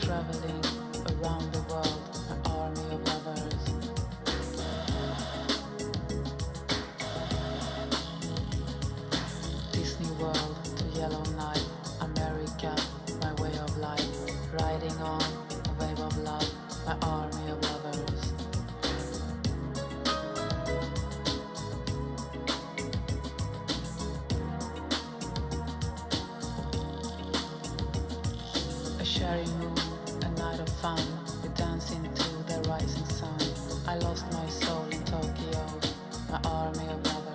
traveling around the world, an army of lovers. Disney World to Yellowknife, America, my way of life. Riding on a wave of love, my army of lovers. A cherry moon, a night of fun. We dance into the rising sun. I lost my soul in Tokyo, my army of lovers.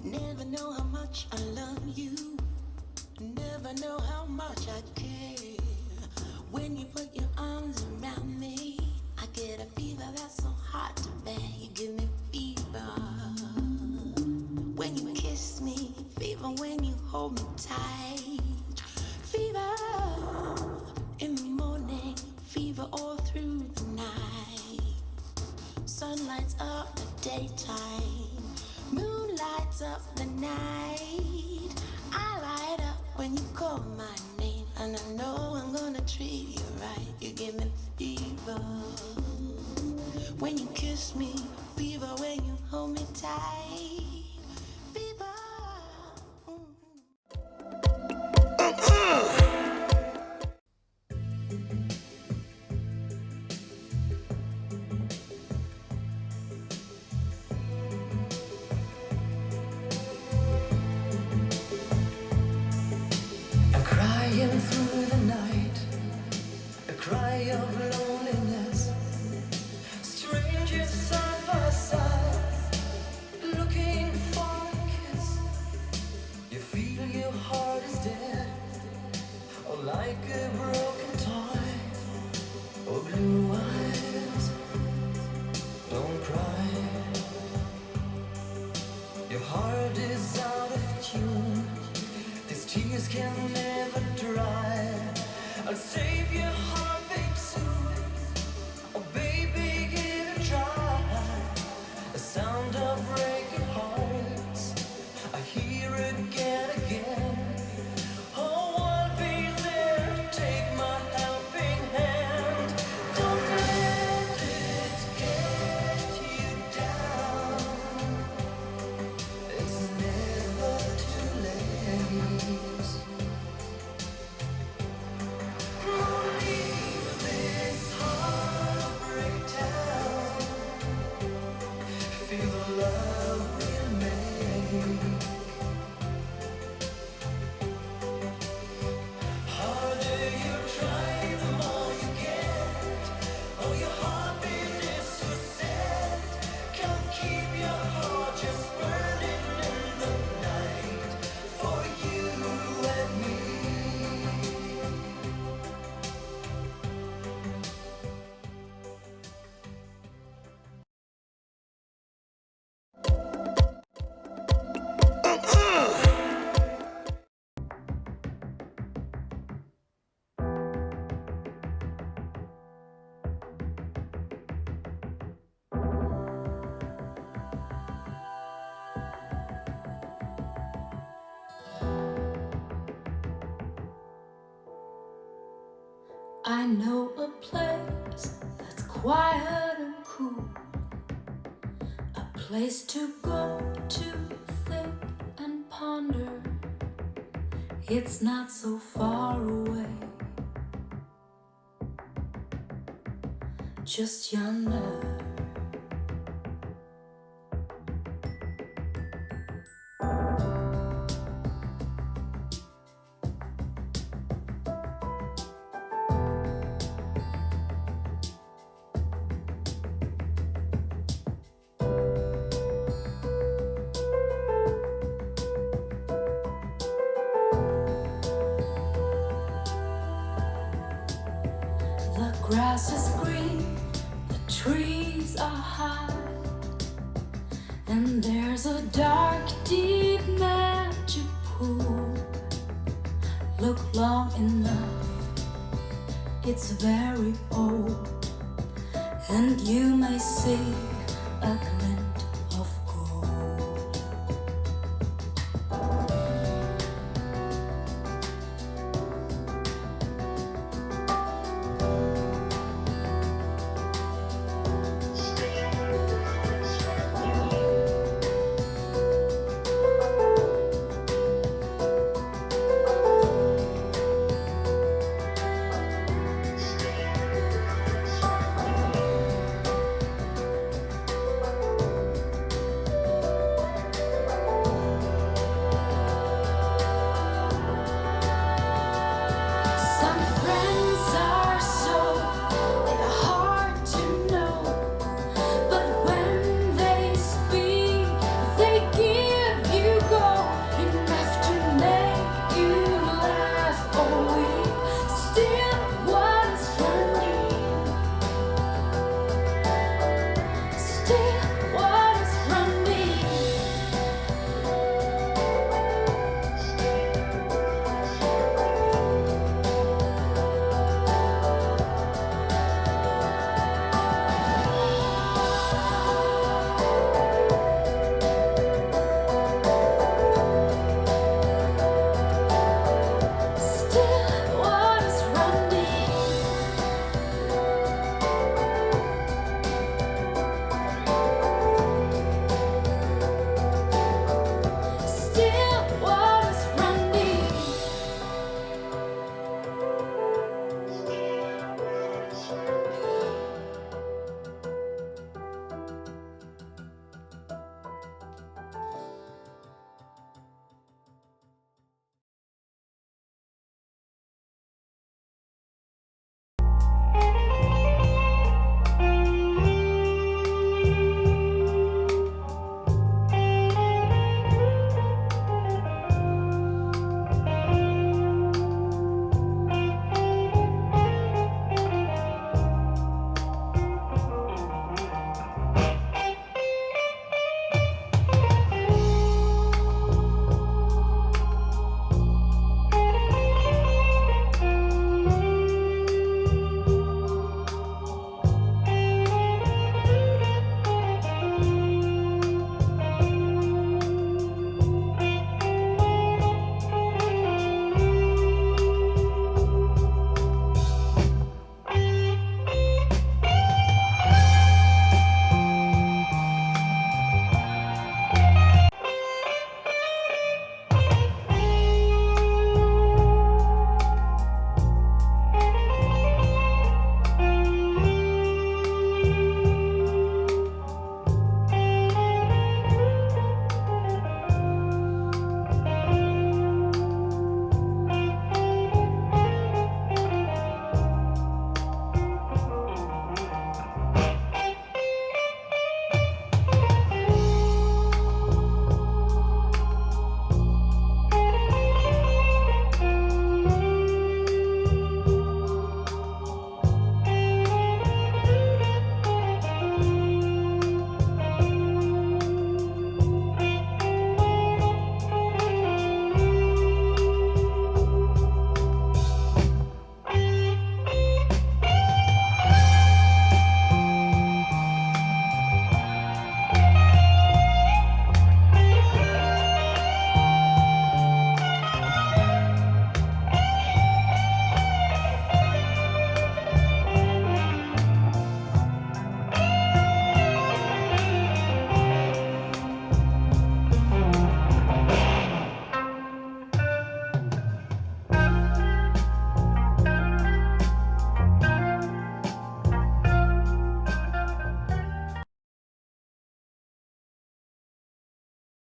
Never know how much I love you. Never know how much I care. When you put your arms around me, I get a fever that's so hard to bear. You give me fever when you kiss me, fever when you hold me tight, fever in the morning, fever all through the night. Sun lights up the daytime, moon lights up the night. I light up when you call my name, and I know I'm gonna treat you right. You give me fever when you kiss me, fever when you hold me tight, fever. Crying through the night, a cry of loneliness. Strangers side by side, looking for a kiss. You feel your heart is dead, or like a broken toy. Oh, blue eyes, don't cry. Your heart is out of tune. These tears can never dry. I'll save your heartbeat soon. Oh baby, give it a try. The sound of breaking hearts I hear again, again. Oh, I'll be there to take my helping hand. Don't let it get you down. It's never too late. Won't leave this heartbreak down. Feel the love we'll make. Harder you try, the more you get. Oh, your heartbeat is so sad. Can't keep your heart just burning in the night for you and me. I know a place that's quiet and cool, a place to go to think and ponder. It's not so far away, just yonder. The grass is green, the trees are high, and there's a dark, deep magic pool. Look long enough, it's very old, and you may see a glimpse